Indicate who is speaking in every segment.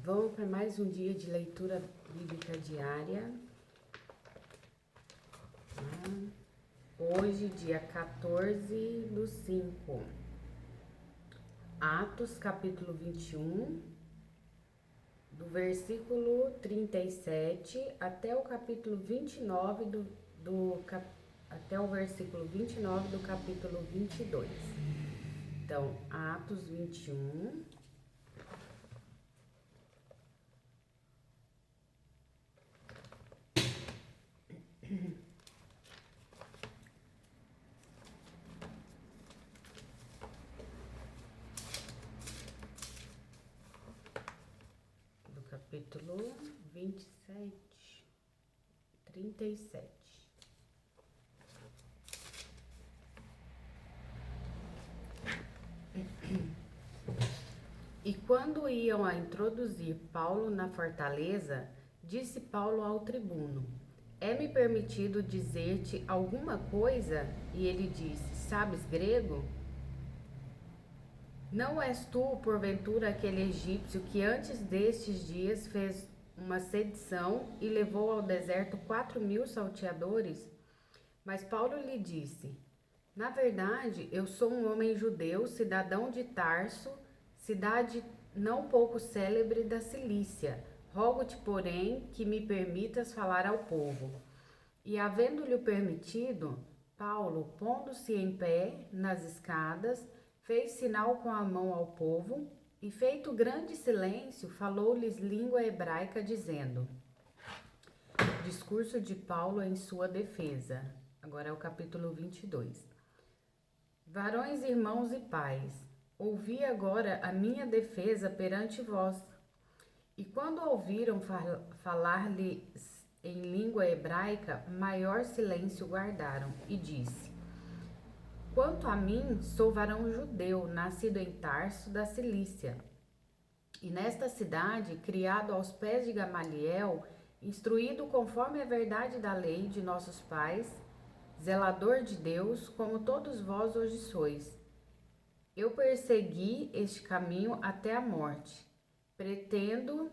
Speaker 1: Vamos para mais um dia de leitura bíblica diária. Hoje, dia 14/5. Atos, capítulo 21, do versículo 37 até o capítulo 29 até o versículo 29 do capítulo 22. Então, Atos 21. Do capítulo 27, 37. E quando iam a introduzir Paulo na fortaleza, disse Paulo ao tribuno: É-me permitido dizer-te alguma coisa? E ele disse: Sabes grego? Não és tu, porventura, aquele egípcio que antes destes dias fez uma sedição e levou ao deserto 4.000 salteadores? Mas Paulo lhe disse: Na verdade, eu sou um homem judeu, cidadão de Tarso, cidade não pouco célebre da Cilícia. Rogo-te, porém, que me permitas falar ao povo. E havendo-lhe permitido, Paulo, pondo-se em pé nas escadas, fez sinal com a mão ao povo, e feito grande silêncio, falou-lhes língua hebraica, dizendo: Discurso de Paulo em sua defesa. Agora é o capítulo 22. Varões, irmãos e pais, ouvi agora a minha defesa perante vós. E quando ouviram falar-lhes em língua hebraica, maior silêncio guardaram, e disse: Quanto a mim, sou varão judeu, nascido em Tarso da Cilícia, e nesta cidade, criado aos pés de Gamaliel, instruído conforme a verdade da lei de nossos pais, zelador de Deus, como todos vós hoje sois. Eu persegui este caminho até a morte, prendendo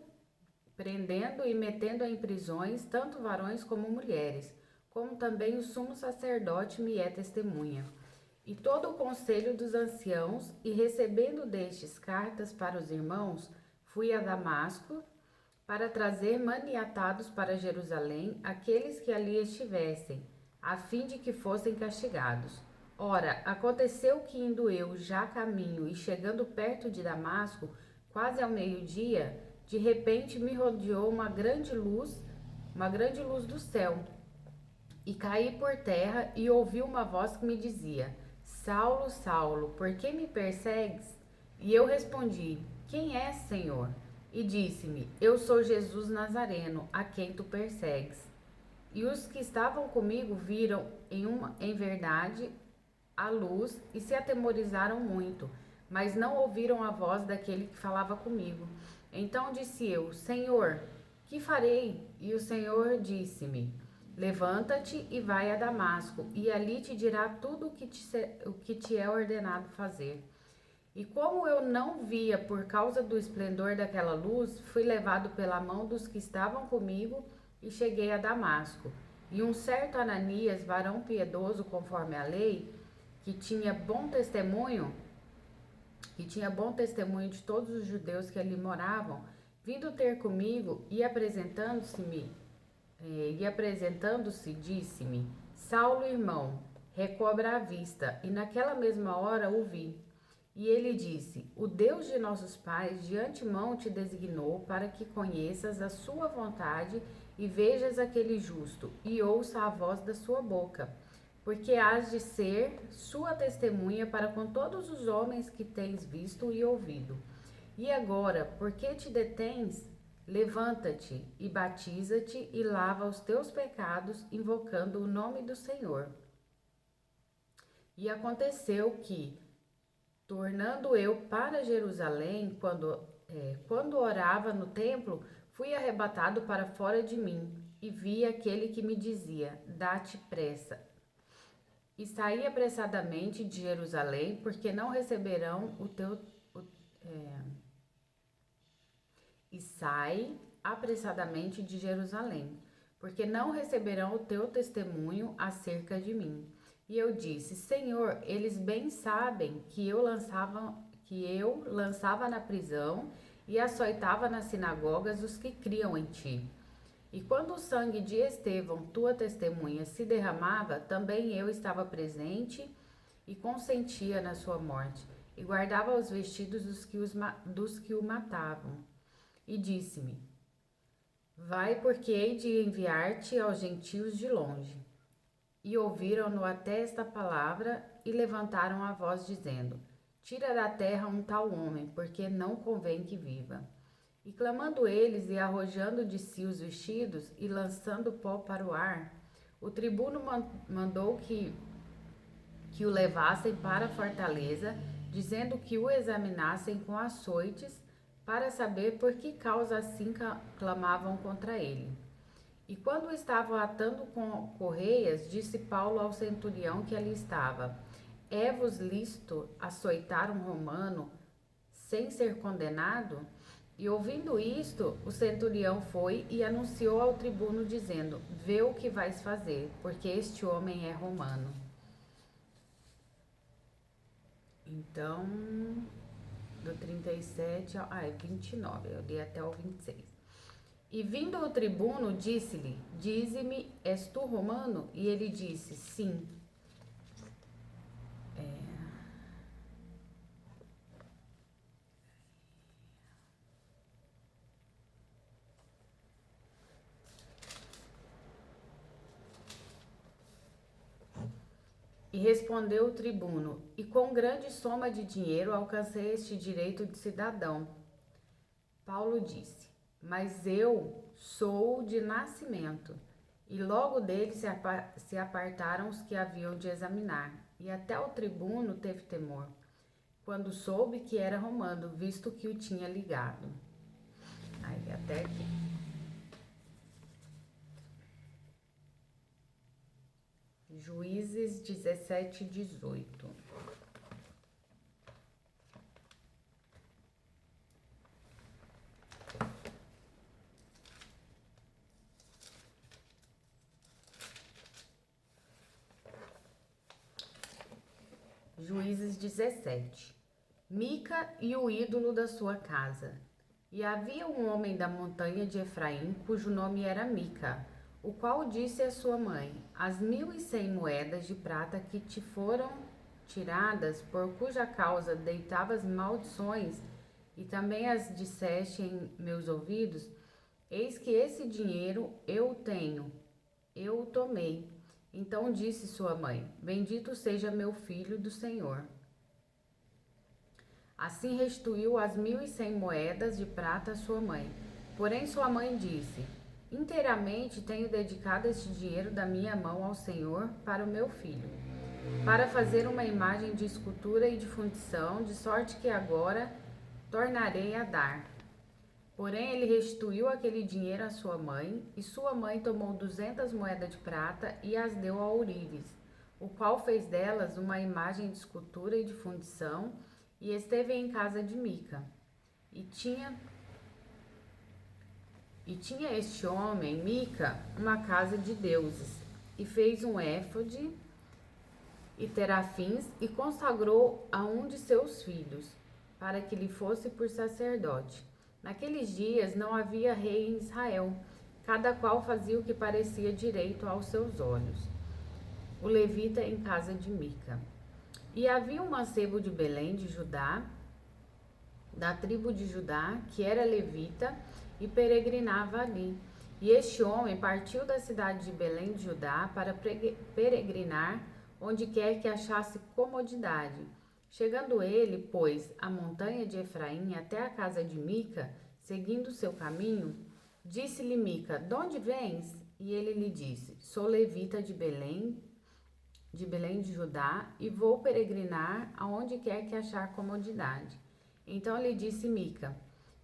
Speaker 1: e metendo em prisões tanto varões como mulheres, como também o sumo sacerdote me é testemunha. E todo o conselho dos anciãos, e recebendo destes cartas para os irmãos, fui a Damasco, para trazer maniatados para Jerusalém aqueles que ali estivessem, a fim de que fossem castigados. Ora, aconteceu que indo eu já a caminho e chegando perto de Damasco, quase ao meio-dia, de repente me rodeou uma grande luz do céu. E caí por terra e ouvi uma voz que me dizia: Saulo, Saulo, por que me persegues? E eu respondi: Quem és, Senhor? E disse-me: Eu sou Jesus Nazareno, a quem tu persegues. E os que estavam comigo viram em verdade a luz e se atemorizaram muito, mas não ouviram a voz daquele que falava comigo. Então disse eu: Senhor, que farei? E o Senhor disse-me: Levanta-te e vai a Damasco, e ali te dirá tudo o que te é ordenado fazer. E como eu não via por causa do esplendor daquela luz, fui levado pela mão dos que estavam comigo e cheguei a Damasco. E um certo Ananias, varão piedoso conforme a lei, que tinha bom testemunho de todos os judeus que ali moravam, vindo ter comigo e apresentando-se, disse-me: Saulo, irmão, recobra a vista. E naquela mesma hora o vi. E ele disse: O Deus de nossos pais de antemão te designou para que conheças a sua vontade e vejas aquele justo, e ouça a voz da sua boca, porque hás de ser sua testemunha para com todos os homens que tens visto e ouvido. E agora, por que te detens? Levanta-te e batiza-te e lava os teus pecados, invocando o nome do Senhor. E aconteceu que, tornando eu para Jerusalém, quando orava no templo, fui arrebatado para fora de mim, e vi aquele que me dizia: Dá-te pressa. E saí apressadamente de Jerusalém, porque não receberão e sai apressadamente de Jerusalém, porque não receberão o teu testemunho acerca de mim. E eu disse: Senhor, eles bem sabem que eu lançava na prisão e açoitava nas sinagogas os que criam em ti. E quando o sangue de Estevão, tua testemunha, se derramava, também eu estava presente e consentia na sua morte, e guardava os vestidos dos que o matavam. E disse-me: Vai, porque hei de enviar-te aos gentios de longe. E ouviram-no até esta palavra, e levantaram a voz, dizendo: Tira da terra um tal homem, porque não convém que viva. E clamando eles, e arrojando de si os vestidos, e lançando pó para o ar, o tribuno mandou que o levassem para a fortaleza, dizendo que o examinassem com açoites, para saber por que causa assim clamavam contra ele. E quando estavam atando com correias, disse Paulo ao centurião que ali estava: É-vos lícito açoitar um romano sem ser condenado? E ouvindo isto, o centurião foi e anunciou ao tribuno, dizendo: Vê o que vais fazer, porque este homem é romano. Então, do 37 ao 29, eu li até o 26. E vindo o tribuno, disse-lhe: Dize-me, és tu romano? E ele disse: Sim. E respondeu o tribuno: E com grande soma de dinheiro alcancei este direito de cidadão. Paulo disse: Mas eu sou de nascimento. E logo dele se apartaram os que haviam de examinar. E até o tribuno teve temor, quando soube que era romano, visto que o tinha ligado. Aí até aqui. Juízes 17, 18. Juízes 17. Mica e o ídolo da sua casa. E havia um homem da montanha de Efraim, cujo nome era Mica, o qual disse à sua mãe: As 1.100 moedas de prata que te foram tiradas, por cuja causa deitavas maldições, e também as disseste em meus ouvidos, eis que esse dinheiro eu tenho, eu o tomei. Então disse sua mãe: Bendito seja meu filho do Senhor. Assim restituiu as 1.100 moedas de prata à sua mãe. Porém sua mãe disse: Inteiramente tenho dedicado este dinheiro da minha mão ao Senhor para o meu filho, para fazer uma imagem de escultura e de fundição, de sorte que agora tornarei a dar. Porém ele restituiu aquele dinheiro à sua mãe, e sua mãe tomou 200 moedas de prata e as deu a Ourives, o qual fez delas uma imagem de escultura e de fundição, e esteve em casa de Mica. E tinha este homem, Mica, uma casa de deuses, e fez um éfode e terafins, e consagrou a um de seus filhos, para que lhe fosse por sacerdote. Naqueles dias não havia rei em Israel, cada qual fazia o que parecia direito aos seus olhos. O levita em casa de Mica. E havia um mancebo de Belém de Judá, da tribo de Judá, que era levita e peregrinava ali. E este homem partiu da cidade de Belém de Judá para peregrinar onde quer que achasse comodidade. Chegando ele, pois, à montanha de Efraim até a casa de Mica, seguindo seu caminho, disse-lhe Mica: De onde vens? E ele lhe disse: Sou levita de Belém de Judá, e vou peregrinar aonde quer que achar comodidade. Então lhe disse Mica: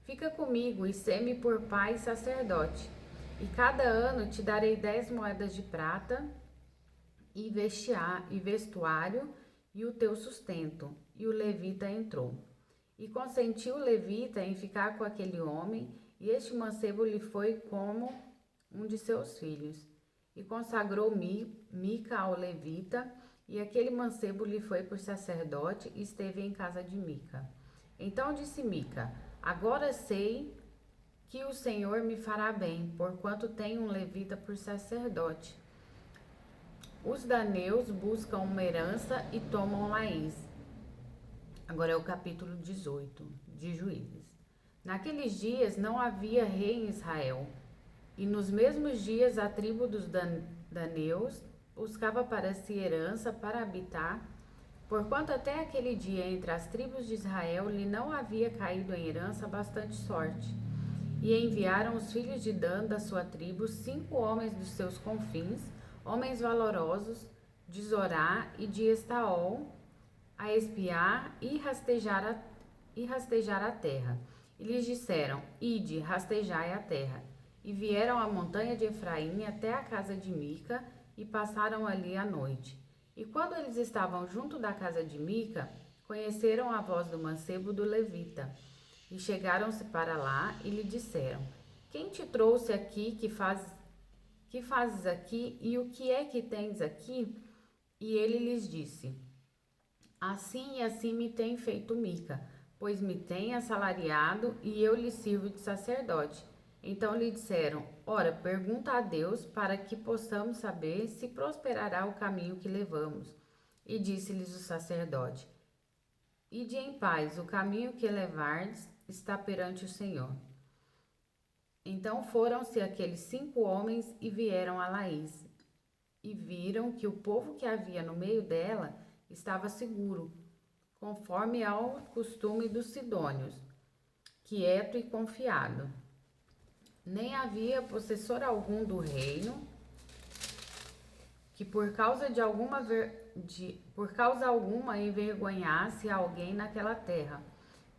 Speaker 1: Fica comigo e sê-me por pai e sacerdote, e cada ano te darei 10 moedas de prata e vestuário e o teu sustento. E o levita entrou. E consentiu o levita em ficar com aquele homem, e este mancebo lhe foi como um de seus filhos. E consagrou Mica ao levita, e aquele mancebo lhe foi por sacerdote e esteve em casa de Mica. Então disse Mica: agora sei que o Senhor me fará bem, porquanto tenho um levita por sacerdote. Os daneus buscam uma herança e tomam Laís. Agora é o capítulo 18 de Juízes. Naqueles dias não havia rei em Israel, e nos mesmos dias a tribo dos daneus buscava para si herança para habitar, porquanto até aquele dia entre as tribos de Israel lhe não havia caído em herança bastante sorte. E enviaram os filhos de Dan da sua tribo 5 homens dos seus confins, homens valorosos, de Zorá e de Estaol, a espiar e rastejar a terra. E lhes disseram: ide, rastejai a terra. E vieram à montanha de Efraim até a casa de Mica, e passaram ali a noite. E quando eles estavam junto da casa de Mica, conheceram a voz do mancebo do levita. E chegaram-se para lá e lhe disseram: quem te trouxe aqui, que fazes aqui, e o que é que tens aqui? E ele lhes disse: assim e assim me tem feito Mica, pois me tem assalariado e eu lhe sirvo de sacerdote. Então lhe disseram: ora, pergunta a Deus para que possamos saber se prosperará o caminho que levamos. E disse-lhes o sacerdote: ide em paz, o caminho que levardes está perante o Senhor. Então foram-se aqueles 5 homens e vieram a Laís, e viram que o povo que havia no meio dela estava seguro, conforme ao costume dos sidônios, quieto e confiado. Nem havia possessor algum do reino que por causa alguma envergonhasse alguém naquela terra.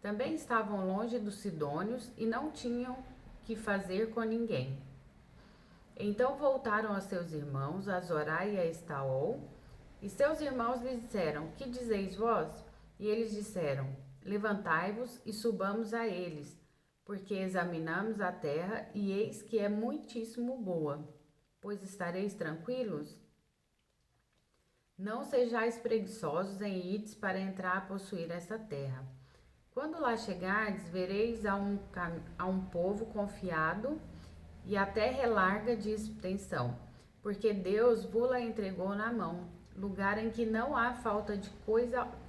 Speaker 1: Também estavam longe dos sidônios e não tinham que fazer com ninguém. Então voltaram a seus irmãos, a Zorá e a Estaol, e seus irmãos lhes disseram: que dizeis vós? E eles disseram: levantai-vos e subamos a eles, porque examinamos a terra, e eis que é muitíssimo boa. Pois estareis tranquilos? Não sejais preguiçosos em ides para entrar a possuir essa terra. Quando lá chegardes, vereis a um povo confiado, e a terra é larga de extensão, porque Deus vos-la entregou na mão, lugar em que não há falta de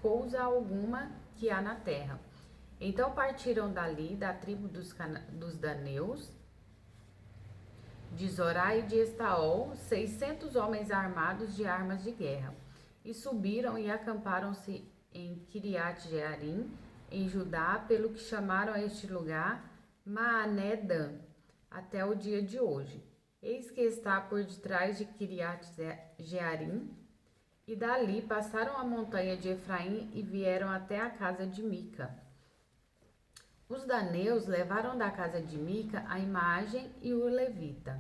Speaker 1: coisa alguma que há na terra. Então partiram dali, da tribo dos daneus, de Zorá e de Estaol, 600 homens armados de armas de guerra, e subiram e acamparam-se em Kiriat-Jearim, em Judá, pelo que chamaram a este lugar Maané-Dan, até o dia de hoje. Eis que está por detrás de Kiriat-Jearim, e dali passaram a montanha de Efraim e vieram até a casa de Mica. Os daneus levaram da casa de Mica a imagem e o levita.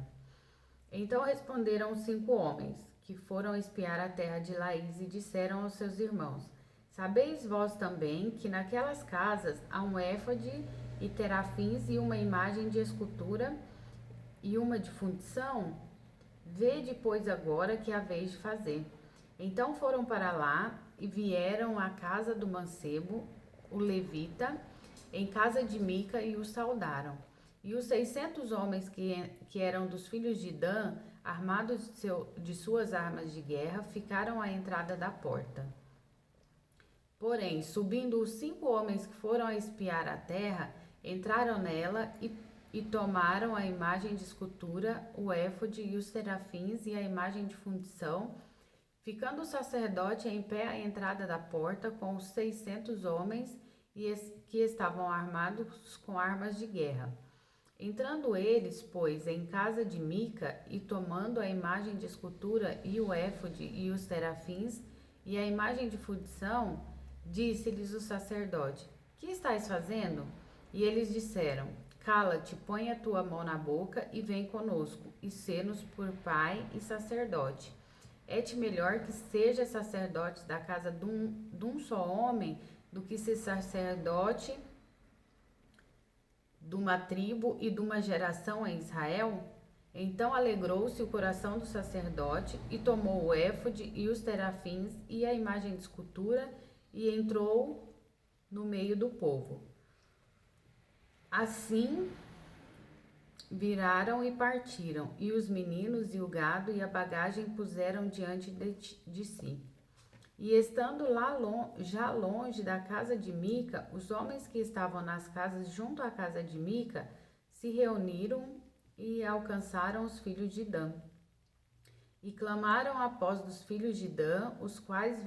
Speaker 1: Então responderam os 5 homens, que foram espiar a terra de Laís, e disseram aos seus irmãos: sabeis vós também que naquelas casas há um éfode e terafins e uma imagem de escultura e uma de fundição? Vede, pois, agora que haveis de fazer. Então foram para lá e vieram à casa do mancebo, o levita, em casa de Mica, e o saudaram. E os 600 homens que eram dos filhos de Dan, armados de suas armas de guerra, ficaram à entrada da porta. Porém, subindo os 5 homens que foram a espiar a terra, entraram nela e tomaram a imagem de escultura, o éfode e os serafins e a imagem de fundição, ficando o sacerdote em pé à entrada da porta com os 600 homens que estavam armados com armas de guerra. Entrando eles, pois, em casa de Mica, e tomando a imagem de escultura e o éfode e os serafins e a imagem de fundição, disse-lhes o sacerdote: que estáis fazendo? E eles disseram: cala-te, põe a tua mão na boca e vem conosco, e sê-nos por pai e sacerdote. É-te melhor que seja sacerdote da casa de um só homem, do que ser sacerdote de uma tribo e de uma geração em Israel? Então alegrou-se o coração do sacerdote e tomou o éfode e os terafins e a imagem de escultura e entrou no meio do povo. Assim viraram e partiram, e os meninos e o gado e a bagagem puseram diante de si. E estando lá já longe da casa de Mica, os homens que estavam nas casas junto à casa de Mica se reuniram e alcançaram os filhos de Dan. E clamaram após dos filhos de Dan, os quais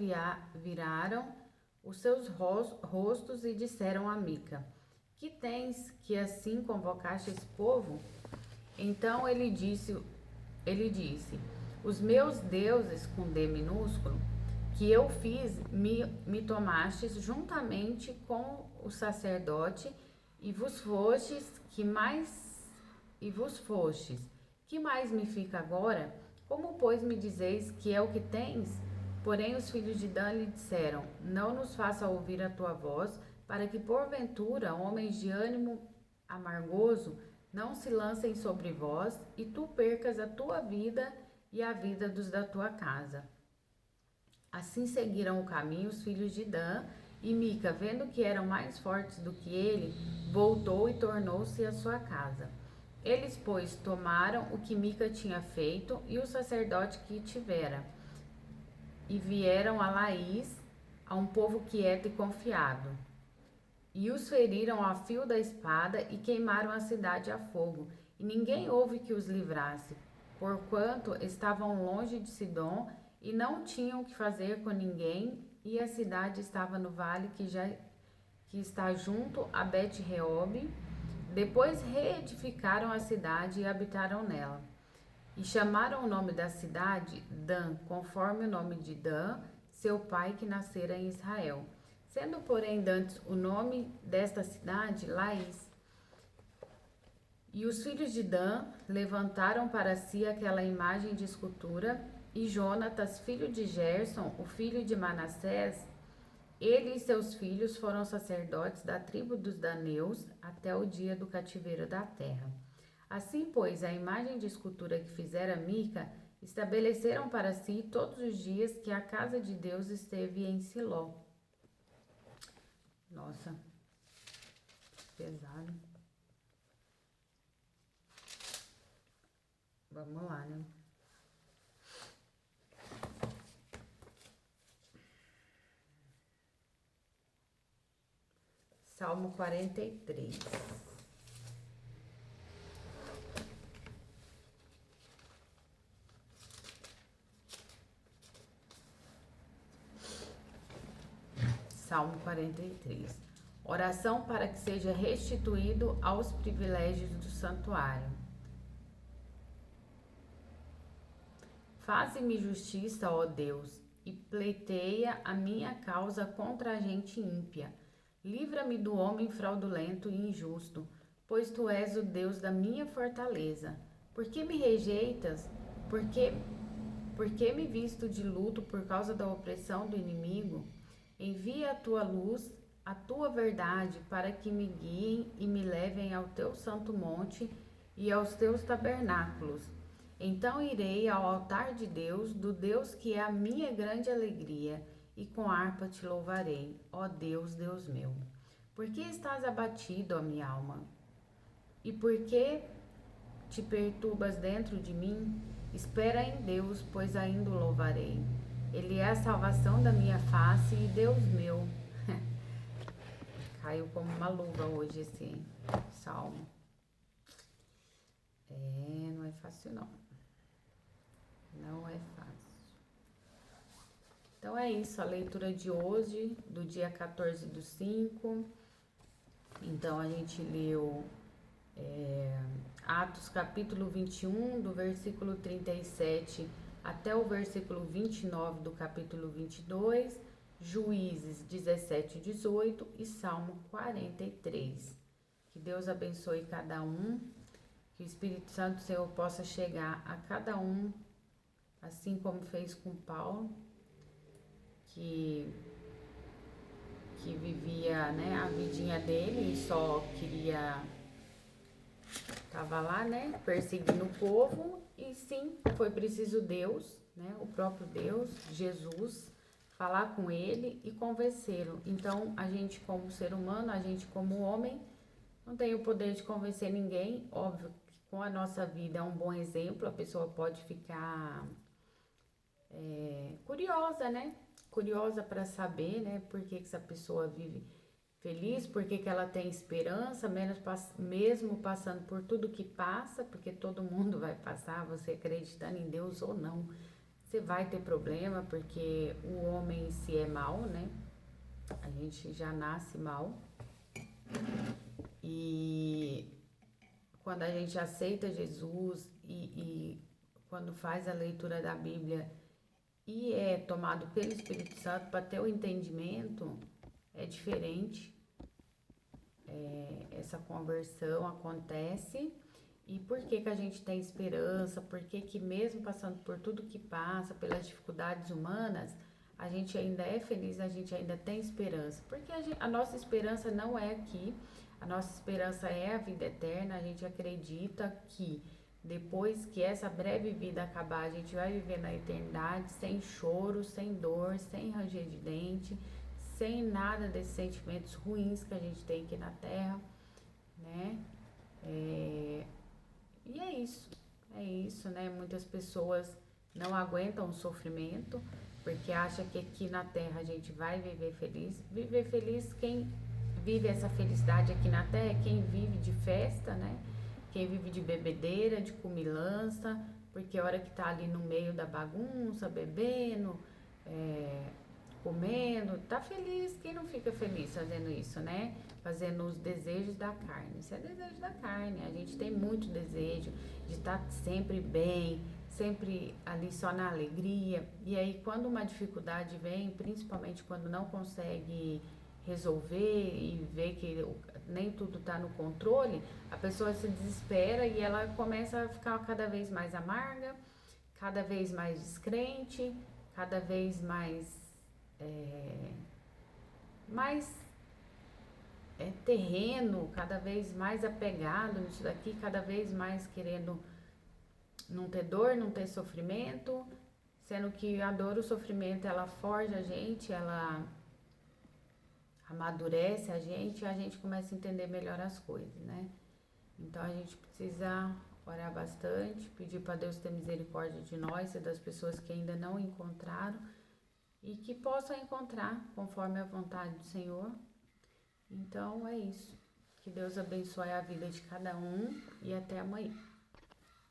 Speaker 1: viraram os seus rostos e disseram a Mica: Que tens que assim convocaste esse povo? Então ele disse, os meus deuses, com D minúsculo, que eu fiz, me tomastes juntamente com o sacerdote e vos fostes, que mais me fica agora? Como, pois, me dizeis que é o que tens? Porém os filhos de Dan lhe disseram: Não nos faça ouvir a tua voz, para que porventura homens de ânimo amargoso não se lancem sobre vós, e tu percas a tua vida e a vida dos da tua casa. Assim seguiram o caminho os filhos de Dan, e Mica, vendo que eram mais fortes do que ele, voltou e tornou-se à sua casa. Eles, pois, tomaram o que Mica tinha feito e o sacerdote que tivera, e vieram a Laís, a um povo quieto e confiado. E os feriram a fio da espada e queimaram a cidade a fogo, e ninguém houve que os livrasse, porquanto estavam longe de Sidom e não tinham que fazer com ninguém, e a cidade estava no vale que está junto a Bet-Reob. Depois reedificaram a cidade e habitaram nela. E chamaram o nome da cidade Dan, conforme o nome de Dan, seu pai que nascera em Israel. Sendo, porém, dantes o nome desta cidade Laís. E os filhos de Dan levantaram para si aquela imagem de escultura, e Jonatas, filho de Gerson, o filho de Manassés, ele e seus filhos foram sacerdotes da tribo dos daneus até o dia do cativeiro da terra. Assim, pois, a imagem de escultura que fizera Mica estabeleceram para si todos os dias que a casa de Deus esteve em Siló. Nossa, pesado. Vamos lá, né? Salmo 43. Salmo 43. Oração para que seja restituído aos privilégios do santuário. Faze-me justiça, ó Deus, e pleiteia a minha causa contra a gente ímpia. Livra-me do homem fraudulento e injusto, pois tu és o Deus da minha fortaleza. Por que me rejeitas? Por que me visto de luto por causa da opressão do inimigo? Envia a tua luz, a tua verdade, para que me guiem e me levem ao teu santo monte e aos teus tabernáculos. Então irei ao altar de Deus, do Deus que é a minha grande alegria, e com harpa te louvarei, ó Deus, Deus meu. Por que estás abatido, ó minha alma? E por que te perturbas dentro de mim? Espera em Deus, pois ainda o louvarei. Ele é a salvação da minha face e Deus meu. Caiu como uma luva hoje esse salmo. Não é fácil não. Não é fácil. Então é isso, a leitura de hoje, do dia 14/5. Então a gente leu Atos capítulo 21, do versículo 37 até o versículo 29 do capítulo 22, Juízes 17/18 e Salmo 43. Que Deus abençoe cada um, que o Espírito Santo do Senhor possa chegar a cada um, assim como fez com Paulo, que vivia, né, a vidinha dele e só queria estava lá, né, perseguindo o povo, e sim, foi preciso Deus, né, o próprio Deus, Jesus, falar com ele e convencê-lo. Então, a gente como ser humano, a gente como homem, não tem o poder de convencer ninguém. Óbvio que com a nossa vida é um bom exemplo, a pessoa pode ficar curiosa, né? Curiosa para saber, né, por que essa pessoa vive feliz, por que ela tem esperança, mesmo passando por tudo que passa, porque todo mundo vai passar, você acreditando em Deus ou não, você vai ter problema, porque o homem em si é mau, né? A gente já nasce mal. E quando a gente aceita Jesus e quando faz a leitura da Bíblia e é tomado pelo Espírito Santo para ter o entendimento, é diferente. Essa conversão acontece. E por que a gente tem esperança? Por que mesmo passando por tudo que passa, pelas dificuldades humanas, a gente ainda é feliz, a gente ainda tem esperança? Porque a nossa esperança não é aqui, a nossa esperança é a vida eterna. A gente acredita que depois que essa breve vida acabar, a gente vai viver na eternidade sem choro, sem dor, sem ranger de dente, sem nada desses sentimentos ruins que a gente tem aqui na Terra, né? E é isso, né? Muitas pessoas não aguentam o sofrimento porque acham que aqui na Terra a gente vai viver feliz. Viver feliz, quem vive essa felicidade aqui na Terra é quem vive de festa, né? Quem vive de bebedeira, de comilança, porque a hora que tá ali no meio da bagunça, bebendo, comendo, tá feliz. Quem não fica feliz fazendo isso, né? Fazendo os desejos da carne. Isso é desejo da carne. A gente tem muito desejo de estar sempre bem, sempre ali só na alegria. E aí, quando uma dificuldade vem, principalmente quando não consegue resolver e ver que nem tudo está no controle, a pessoa se desespera e ela começa a ficar cada vez mais amarga, cada vez mais descrente, cada vez mais terreno, cada vez mais apegado nisso daqui, cada vez mais querendo não ter dor, não ter sofrimento, sendo que a dor, o sofrimento, ela forja a gente, ela amadurece a gente e a gente começa a entender melhor as coisas, né? Então a gente precisa orar bastante, pedir para Deus ter misericórdia de nós e das pessoas que ainda não encontraram e que possam encontrar conforme a vontade do Senhor. Então é isso. Que Deus abençoe a vida de cada um e até amanhã.